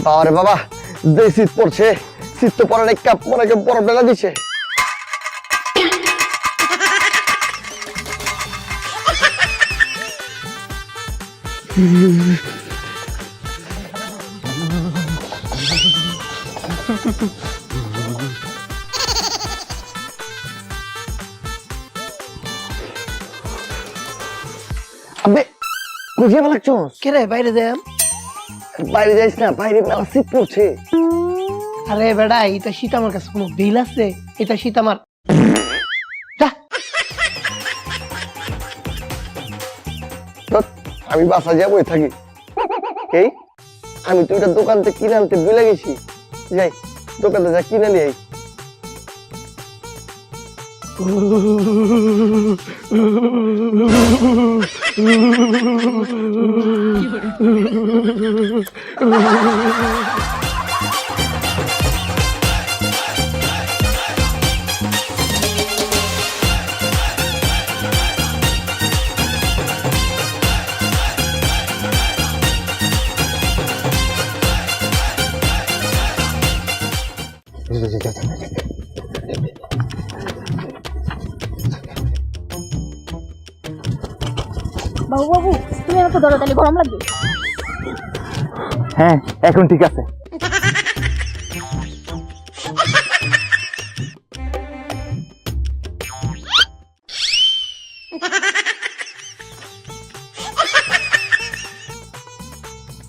বাবারে বাবা, যে শীত পড়ছে, শীত তো পরে এক কাপ মনে বরফ ঢেলা দিচ্ছে। আবে কোথায় ভালো লাগছো? কে রে বাইরে যাম? বাইরে যাইস না, বাইরে মেলা শীত পড়ছে। আরে বেড়া, এটা শীত আমার কাছে কোনো বিল আছে? এটা শীত আমার। আমি বাসা যাবই থাকি। এই আমি তো এটা দোকান থেকে কিনে আনতে ভুলে গেছি। যাই দোকানে যা কিনে নিয়ে আই। বাবু বাবু, তুমি আমাকে ধরো, তাহলে গরম লাগবে। হ্যাঁ এখন ঠিক আছে।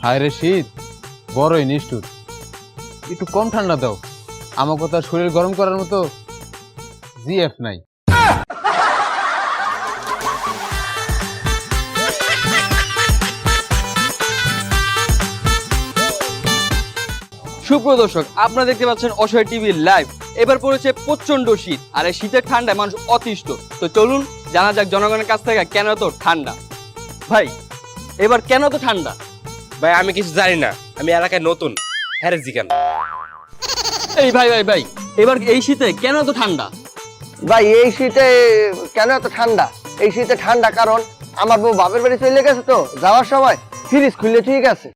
হায় রে শীত, বড়ই নিষ্ঠুর। একটু কম ঠান্ডা দাও, আমার কথা শরীর গরম করার মতো জিএফ নাই। সুপ্রদর্শক, আপনারা দেখতে পাচ্ছেন অসহায় টিভি লাইভ। এবার পড়েছে প্রচন্ড শীত, আর এই শীতের ঠান্ডায় মানুষ অতিষ্ঠ। তো চলুন জানা যাক জনগণের কাছ থেকে কেন এত ঠান্ডা। ভাই, এবার কেন তো ঠান্ডা? ভাই আমি কিছু জানি না, আমি এলাকায় নতুন। হ্যাঁ জিজ্ঞান। এই ভাই ভাই ভাই, এবার এই শীতে কেন এত ঠান্ডা? ভাই এই শীতে কেন এত ঠান্ডা? এই শীতে ঠান্ডা কারণ আমার বউ বাপের বাড়ি চলে গেছে, তো যাওয়ার সময় ফ্রিজ খুলে ঠিক আছে।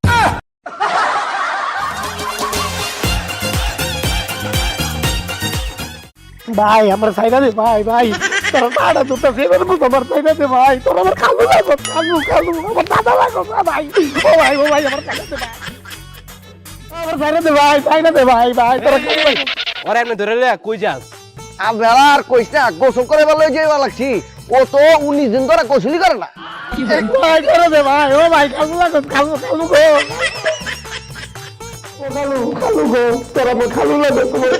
ভাই আমার সাইডা দে ভাই, ভাই তোর দাদা দুটো ফেভার মতো আমার সাইডা দে ভাই, তোর আমার খালু লাগো, খালু খালু আমার দাদা লাগো ভাই। ও ভাই ও ভাই, আমার সাইডা দে ভাই, আমার সাইডা দে ভাই, সাইডা দে ভাই, ভাই তোর খালু ভাই। ওরে এমনি ধরে রে, কই যাস? বেলা আর কইস না, গোসল করে ভালো যাইবা লাগছি। ও তো 19 দিন ধরে গোসলই করে না। ভাই করে দে ভাই, ও ভাই খালু লাগো, খালু খালু গো, ও খালু খালু গো, তোর আমার খালু লাগো, তোমার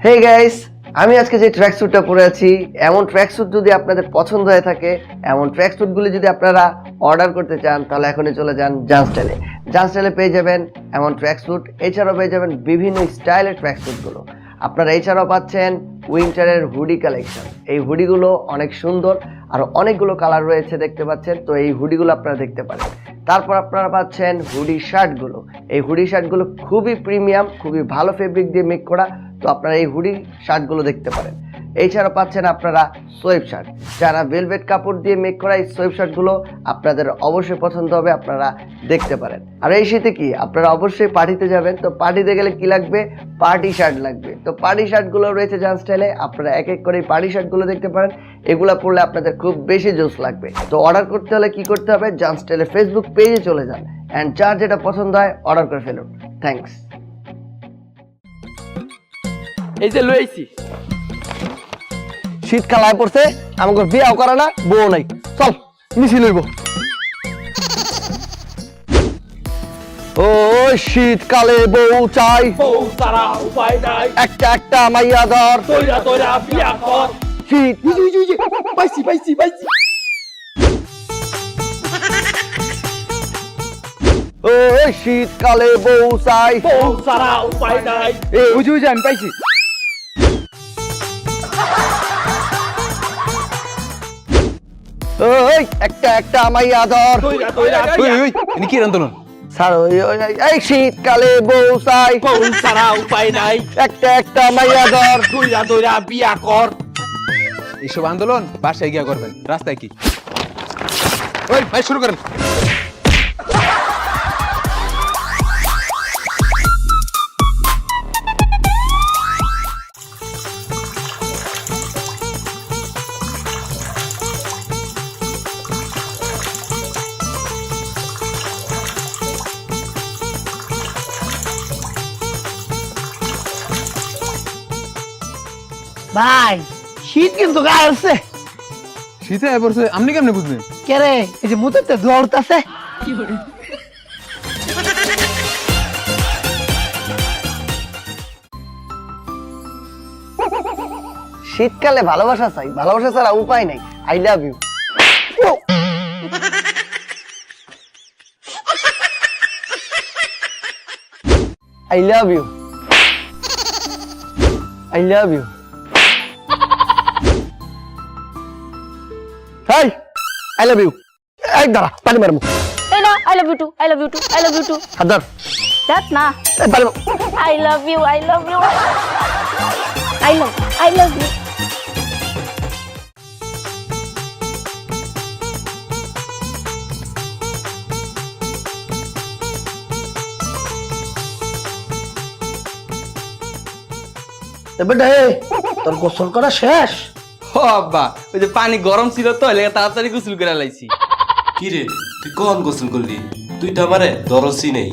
হে গাইস, আমি আজকে যে ট্র্যাক স্যুটটা পরে আছি, এমন ট্র্যাক স্যুট যদি আপনাদের পছন্দ হয়ে থাকে, এমন ট্র্যাক স্যুটগুলো যদি আপনারা অর্ডার করতে চান, তাহলে এখনই চলে যান জান্স স্টাইলে। জান্স স্টাইলে পেয়ে যাবেন এমন ট্র্যাক স্যুট, এছাড়াও পেয়ে যাবেন বিভিন্ন স্টাইলের ট্র্যাক স্যুটগুলো। আপনারা এছাড়াও পাচ্ছেন উইন্টারের হুডি কালেকশন। এই হুডিগুলো অনেক সুন্দর, আর অনেকগুলো কালার রয়েছে দেখতে পাচ্ছেন, তো এই হুডিগুলো আপনারা দেখতে পারেন। তারপর আপনারা পাচ্ছেন হুডি শার্টগুলো। এই হুডি শার্টগুলো খুবই প্রিমিয়াম, খুবই ভালো ফেব্রিক দিয়ে মেক করা, তো আপনারা এই হুডি শার্টগুলো দেখতে পারেন। এছাড়া পাচ্ছেন আপনারা সোয়েব শার্ট, যারা ভেলভেট কাপড় দিয়ে মেক করা এই সোয়েব শার্টগুলো আপনাদের অবশ্যই পছন্দ হবে, আপনারা দেখতে পারেন। আর এই শীতে কি আপনারা অবশ্যই পার্টিতে যাবেন, তো পার্টিতে গেলে কি লাগবে? পার্টি শার্ট লাগবে। তো পার্টি শার্টগুলো রয়েছে জান্স স্টাইলে, আপনারা এক এক করে পার্টি শার্টগুলো দেখতে পারেন। এগুলা পরলে আপনাদের খুব বেশি জোশ লাগবে। তো অর্ডার করতে হলে কি করতে হবে? জান্স স্টাইলের ফেসবুক পেজে চলে যান, অ্যান্ড যার যেটা পছন্দ হয় অর্ডার করে ফেলুন। থ্যাঙ্কস। এই যে লইছি, শীতকাল আয় পড়ছে, আমাকে বিয়াও করে না, বউ নাই, চল মিছিল লইব। ও শীতকালে বউ চাই, বউ তারা উপায় নাই, একটা একটা মাইয়া ধর, তোরা তোরা বিয়া কর। শীত পাইছি পাইছি পাইছি। ওই শীতকালে বউ চাই, বউ ছাড়া উপায় নাই। বুঝি বুঝি আমি পাইছি। ওই একটা একটা মাইয়া ধর। দইরা দইরা ওই ওই ইনি কি আন্দোলন? স্যার এই শীতকালে বউ চাই, বউ ছাড়া উপায় নাই। একটা একটা মাইয়া ধর। দইরা দইরা বিয়া কর। এইসব আন্দোলন বাসায় গিয়া করবেন, রাস্তায় কি? ওই ভাই শুরু করেন। ভাই শীত কিন্তু গায়ে আছে। শীতে পড়ছে, আপনি কেমনে বুঝলেন? কে রে, এই যে মুতেতে ধোয়া উঠতেছে। শীতকালে ভালোবাসা চাই, ভালোবাসা ছাড়া উপায় নাই। I love you. I love you. I love you. Hi I love you. এক দাঁড়া, পানি মারবো। এই না, I love you too, I love you too, I love you too. হাত ধর। দ্যাট না, পানি I love you, I love you, I love you. এবার তোর গোসল করা শেষ? ও আব্বা, ওই যে পানি গরম ছিল তো লেগে তাড়াতাড়ি গোসল করে লাইছি। কি রে, তুই কখন গোসল করলি? তুই তো আমারে দরসই নেই।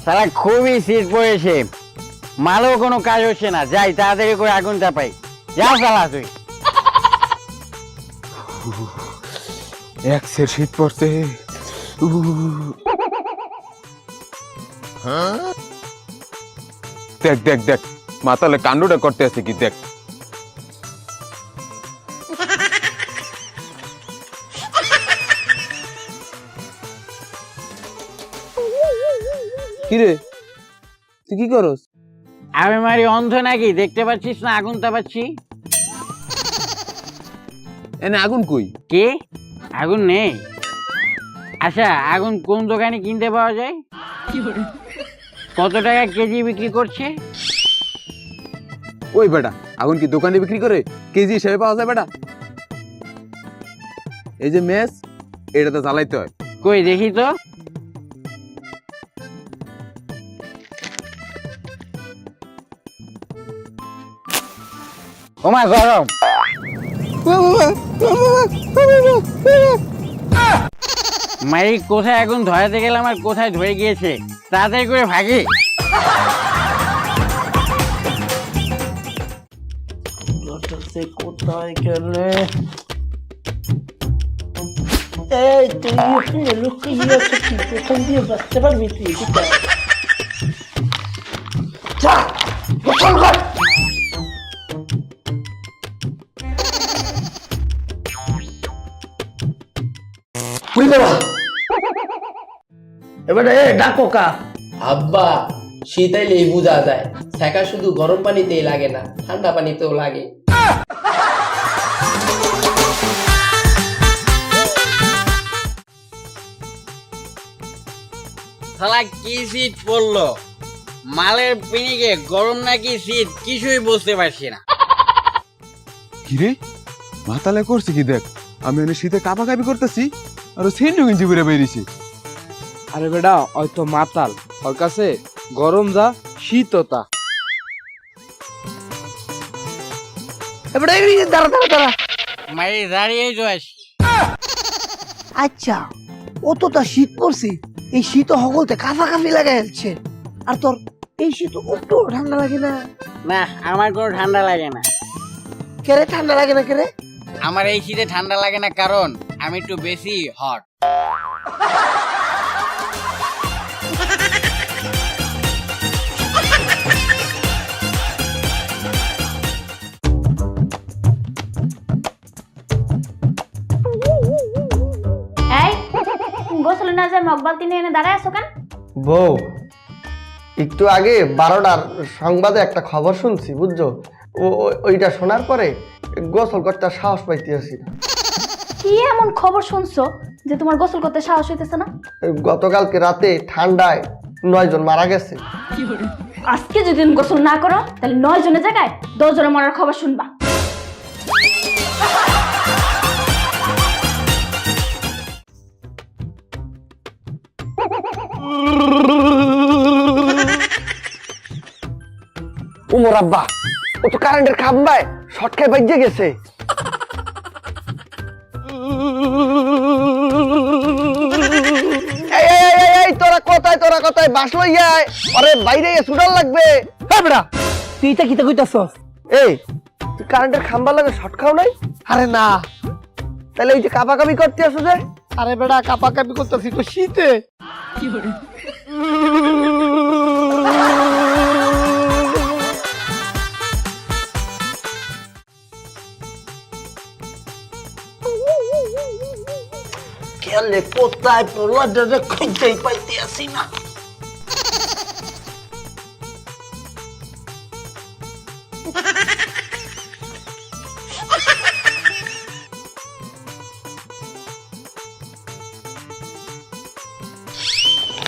সারা খুবই শীত পড়েছে, মালও কোনো কাজ হচ্ছে না। যাই তাড়াতাড়ি করে আগুন তাপাই। যা সালা তুই। এক সের শীত পড়ছে। দেখ দেখ দেখ, মাতালে কাণ্ডটা করতে আছে কি দেখ। কিরে তুই কি করস? আমি মারি অন্ধ নাকি, দেখতে পাচ্ছিস না আগুন তাপাচ্ছি? এনে আগুন কই? কি আগুন নেই? আচ্ছা, আগুন কোন দোকানে কিনতে পাওয়া যায়? কত টাকা কেজি বিক্রি করছে? ওই বেটা, আগুন কি দোকানে বিক্রি করে? কেজি হিসেবে পাওয়া যায় বেটা। এই যে মেস, এটা তো জ্বালাইতে হয়। কই দেখি তো। ওমা গরম। মারি কোথায় আগুন ধরাতে গেলাম আর কোথায় ধরে গিয়েছে, তাড়াতাড়ি করে ভাগি। কোথায় গেলে? এই তুই এখানে লুকিয়ে আছিস কি? কোথায় দিয়ে বাঁচতে পারবি তুই? যা গোসল কর। এবারে ডাকো কা। আব্বা, শীত আইলেই বোঝা যায় সেকা শুধু গরম পানিতেই লাগে না, ঠান্ডা পানিতেও লাগে। শালা কি শীত পড়লো, মালের পিনিকে গরম নাকি শীত কিছুই বুঝতে পারছি না। কিরে মাতালে করছে কি দেখ, আমি এনে শীতে কাঁপাকাঁপি করতেছি আর সেন্ডু গেঞ্জি পরে বেরিয়েছি। আরে বেটা, হয়তো মাতাল, ওর কাছে গরম যা শীত তা। এবারে দাঁড়া দাঁড়া দাঁড়া। মারি দাঁড়িয়ে তো আছি। আচ্ছা, অতটা শীত পড়ছে, এই শীত হগলতে কাঁপাকাঁপি লাগাই যাচ্ছে, আর তোর এই শীত একটু ঠান্ডা লাগে না? না, আমার কোনো ঠান্ডা লাগে না। কেরে ঠান্ডা লাগে না কেরে? আমার এই শীতে ঠান্ডা লাগে না কারণ আমি একটু বেশি হট। চলে না যায় মগবালতি নিয়ে এনে দাঁড়ায় আছো কেন? বউ, একটু আগে 12টার সংবাদে একটা খবর শুনছি বুঝছো, ওইটা শোনার পরে গোসল করতে আর সাহস পাইতেছি না। কি এমন খবর শুনছো যে তোমার গোসল করতে সাহস হইতেছে না? গতকালকে রাতে ঠান্ডায় 9 জন মারা গেছে। আজকে যদি তুমি গোসল না করো তাহলে 9 জনের জায়গায় 10 জনের মরার খবর শুনবা। উমর আব্বা, ও তো কারেন্টের খাম্বায় শর্ট খাই বাজে গেছে। এই তোরা কোথায় বাস লইয়া আয়, আরে বাইরে ছুটার লাগবে। হ্যাঁ বেটা, তুই এটা কিতা কইতাছস? এই তুই কারেন্টের খাম্বা লাগে শর্ট খাও নাই? আরে না, তাহলে ওই যে কাপাকাপি করতে আসো যে? আরে বেটা কাপাকাপি করতেছি তো শীতে। খেলে কোথায় পড়ুয়া খুঁজতেই পাইতে আসি না।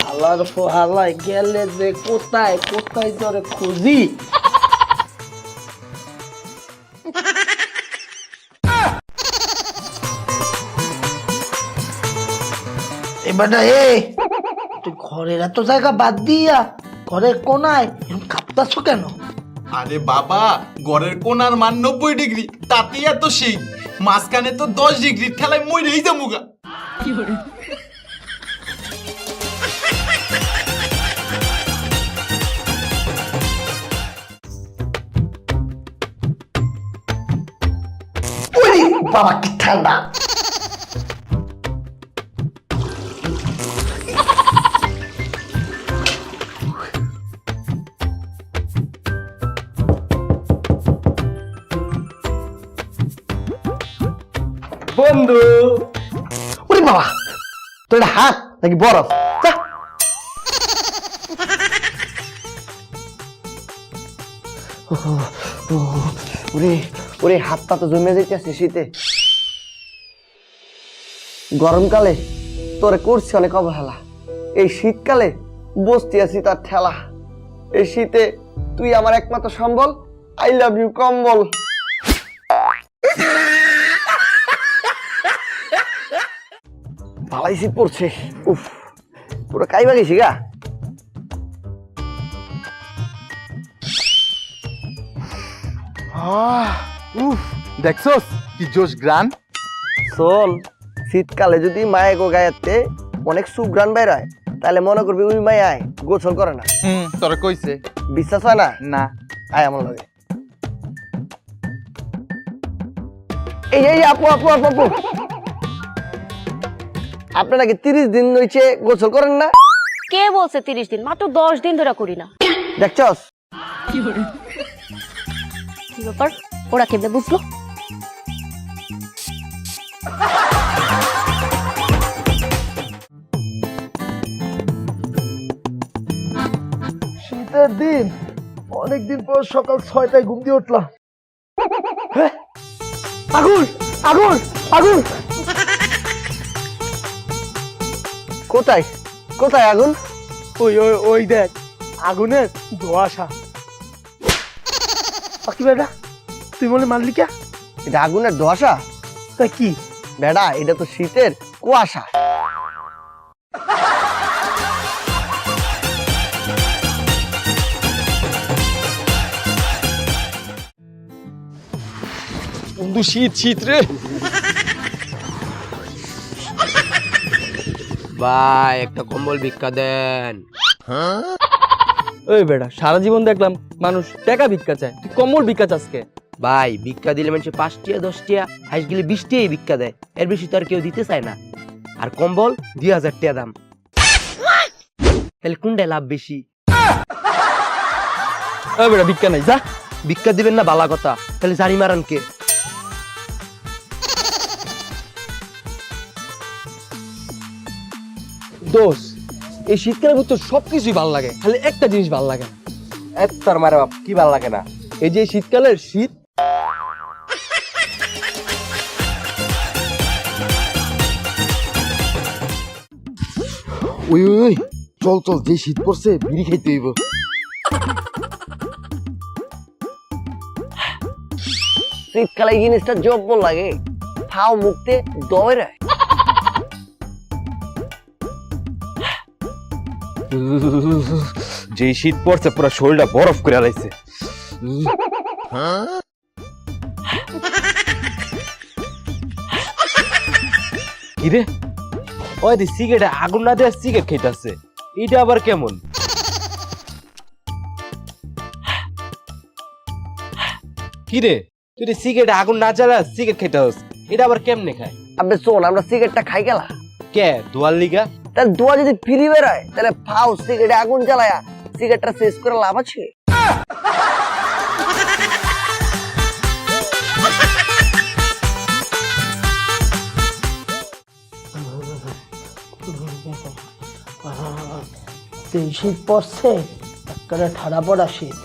হালার হালাই গেলে যে কোথায় তোরে খুঁজি। এবারটা তুই ঘরের এত জায়গা বাদ দিয়া ঘরের কোনায় এরকম কাঁপতাছো কেন? আরে বাবা, ঘরের কোনার মান 90 ডিগ্রি, তাতে এত শীত। মাঝখানে তো 10 ডিগ্রি, ঠেলায় মরেই যামুগা। বাবা কি ঠান্ডা। বন্ধু, ওরে বাবা, তোর এটা হাত নাকি বরফ? যা। ওরে হাতটা তো জমে যাইতেছে শীতে। গরমকালে তোরে করছি অনেক অবহেলা, এই শীতকালে বসতে আছি তার ঠেলা। এই শীতে তুই আমার একমাত্র সম্বল, আই লাভ ইউ কম্বল। ভালাই শীত পড়ছে, উফ পুরো কাইবা গেছি গা। দেখছস কি জোশ গ্রান। শোন, শীতকালে যদি মায়ে গো গায়েতে অনেক সুগ্রান বের হয় তাহলে মনে করবি ওই মায় গোসল করে না। তোরা কইছে? বিশ্বাস হয় না? না। আয় আমার লাগে। এই আপু আপু আপু আপু, আপনারা কি 30 দিন হইছে গোসল করেন না? কে বলছে 30 দিন? মাত্র 10 দিন ধরে করি না। দেখছস কি ব্যাপার, ওরা কেমনে বুঝলো? শীতের দিন, অনেকদিন পর সকাল 6টায় ঘুম দিয়ে উঠলাম। আগুন আগুন আগুন! কোথায় কোথায় আগুন? ওই ওই ওই দেখ, আগুনের ধোঁয়াশা। বাকি বেটা, তুই বলে মারলি কে? এটা আগুনের ধোঁয়াশা? তা কি বেড়া, এটা তো শীতের কুয়াশা। বন্ধু শীত শীত রে। ভাই একটা কম্বল ভিক্ষা দেন। ওই বেটা, সারা জীবন দেখলাম মানুষ টাকা ভিক্ষা চায়, তুই কম্বল ভিক্ষা চাস কে? ভাই ভিক্ষা দিলে মানুষ 5 টাকা 10 টাকা, হাইস গেলে 20 টাকাই ভিক্ষা দেয়, এর বেশি তো আর কেউ দিতে চায় না। আর কম্বল 2000 টাকা দাম, তাহলে কোনটা লাভ বেশি? ওই বেটা ভিক্ষা নাই, যা। ভিক্ষা দিবেন না বালা কথা, তাহলে জারি মারান কে? দোষ এই শীতকালের ভিতর সবকিছুই ভালো লাগে, খালি একটা জিনিস ভালো লাগে না। তোর মারে বাপ কি ভাল লাগে না? এই যে শীতকালের শীত। ওই ওই ওই, চল চল, যে শীত পড়ছে বিড়ি খাইতে হইব। শীতকালে এই জিনিসটা জব্বর লাগে, ফাও মুখতে দৌড়ায়। যে শীত পড়ছে পুরো শরীরটা বরফ করে লাইছে। কিরে ওই দি সিগারেটে আগুন না দিয়ে সিগারেট খাইতেছে, এটা আবার কেমন? কিরে তুই সিগারেটে আগুন না জ্বালা সিগারেট খাইতেছ, এটা আবার কেমনে খায়? আবে শোন, আমরা সিগারেটটা খাই গেলা, কে দুয়ার লিগা? তাহলে ধোয়া যদি ফিরি বেরোয় তাহলে ফাও সিগারেটে আগুন জ্বালায়া সিগারেটটা শেষ করে লাভ আছে? সেই শীত পড়ছে, একেবারে ঠাড়া পড়া শীত।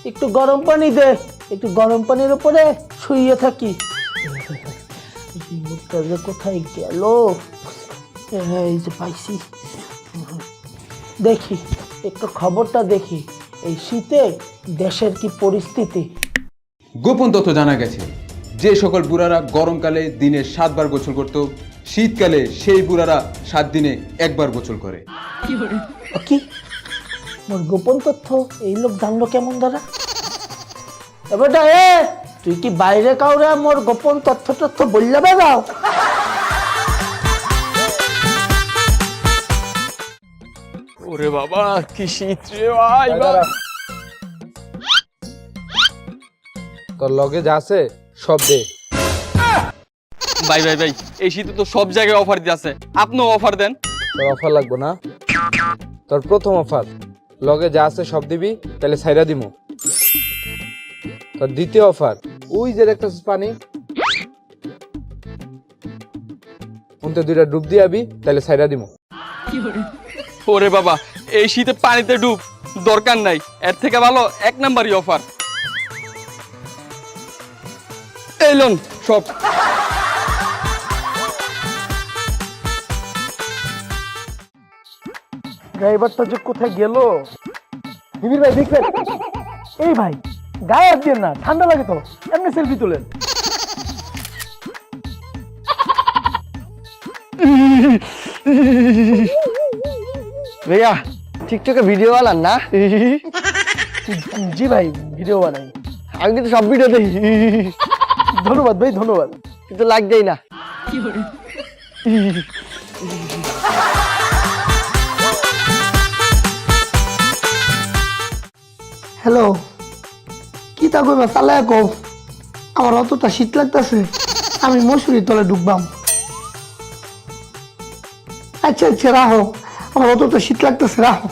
একটু গরম পানি দে, একটু গরম পানির উপরে শুয়ে থাকি। মুখটা যে কোথায় গেল? এই যে পাইছি, দেখি একটু খবরটা দেখি, এই শীতে দেশের কি পরিস্থিতি। গোপন তথ্য জানা গেছে, যে সকল বুড়ারা গরমকালে দিনে 7 বার গোসল করত, শীতকালে সেই বুড়ারা 7 দিনে 1 বার গোসল করে। কি মোর গোপন তথ্য এই লোক জানলো কেমন দ্বারা? এবারটা তুই কি বাইরে কাউরে মোর গোপন তথ্য বললে বেড়াও? ওরে বাবা কি শীত রে ভাই। তোর লগে যা আছে সব দে। ভাই ভাই ভাই, এই শীতে তো সব জায়গায় অফার দিয়েছে, আপনিও অফার দেন। তোর অফার লাগবো না? তোর প্রথম অফার, লগে যা আছে সব দিবি তাহলে ছাইরা দিমু। তোর দ্বিতীয় অফার, ওই যে দেখতেছিস পানি, উনতে 2টা ডুব দিয়াবি তাহলে ছাইরা দিমু। ওরে বাবা, এই শীতে পানিতে ডুব দরকার নাই, এর থেকে ভালো 1 নাম্বারই অফার। এই লোন সব। ড্রাইভারটা যে কোথায় গেল? বিবির ভাই দেখবেন, এই ভাই গায়ে হাত দিয়ে না, ঠান্ডা লাগে তো, এমনি সেলফি তোলেন। ভাইয়া টিকটকে ভিডিও বানান না? জি ভাই, ভিডিও বানাই। আমি কিন্তু সব ভিডিও দেখি। ধন্যবাদ ভাই, ধন্যবাদ। কিন্তু লাগ দেই না। হ্যালো, কি তা কইবা চালায়া কও? আমার অতটা শীত লাগতেছে, আমি মশুরির তলে ঢুকবাম। আচ্ছা আচ্ছা রাহো, আমার অতটা শীত লাগতেছে, রাহো।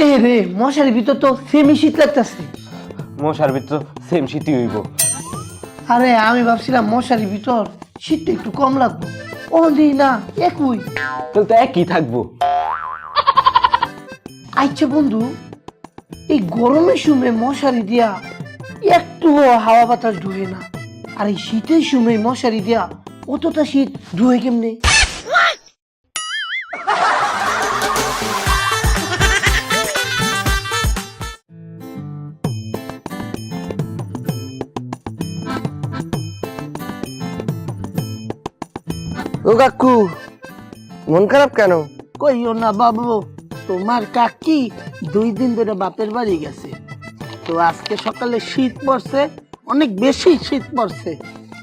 এ রে, মশারির ভিতর তো সেমই শীত লাগতেছে। মশার ভিতর সেম শীতই হইব। আরে আমি ভাবছিলাম মশারির ভিতর শীতটা একটু কম লাগবে, ও দিই না একই। তাহলে তো একই থাকবো। আচ্ছা বন্ধু, এই গরমের সময় মশারি দিয়া একটু হাওয়া বাতাস ঢুকে না, আর এই শীতের সময় মশারি দিয়া অতটা শীত ঢুকে কেমনে? ও কাকু, মন খারাপ কেন? কইও না বাবু, তোমার কাকি 2 দিন ধরে বাপের বাড়ি গেছে, তো আজকে সকালে শীত পড়ছে, অনেক বেশি শীত পড়ছে,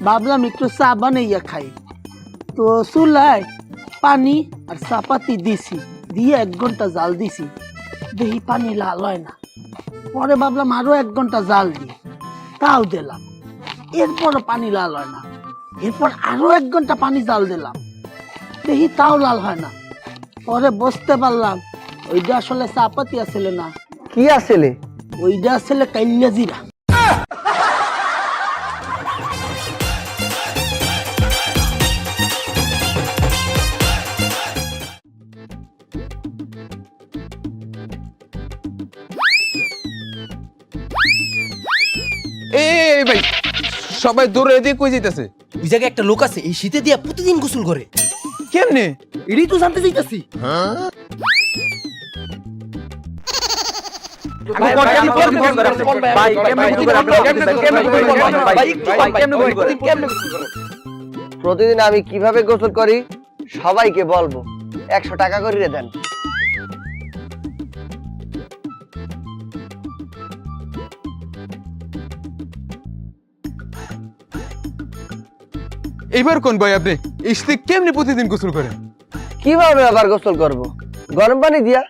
ভাবলাম একটু চা বানাইয়া খাই। তো চুলায় পানি আর চাপাতি দিছি, দিয়ে 1 ঘন্টা জাল দিছি, দেখি পানি লাল হয় না। পরে ভাবলাম আরো 1 ঘন্টা জাল দিই, তাও দিলাম, এরপর পানি লাল হয় না। এরপর আরো 1 ঘন্টা পানি জাল দিলাম, দেখি তাও লাল হয় না। পরে বুঝতে পারলাম ওইটা আসলে চাপাতি আসলে না, কি আসলে? ওইটা আসলে কাইল্লা জিরা। এই ভাই, সবাই দৌড়ে দিয়ে কই যাইতেছে? ওই জায়গায় একটা লোক আছে এই শীতে দিয়া প্রতিদিন গোসল করে। কেমনে? এটাই তো জানতে চাইতেছি। প্রতিদিন আমি কিভাবে গোসল করি সবাইকে বলবো, 100 টাকা করে দেন। এইবার কোন ভাই আপনি এই শীতে কেমনে প্রতিদিন গোসল করেন? কিভাবে আবার গোসল করব? গরম পানি দিয়া।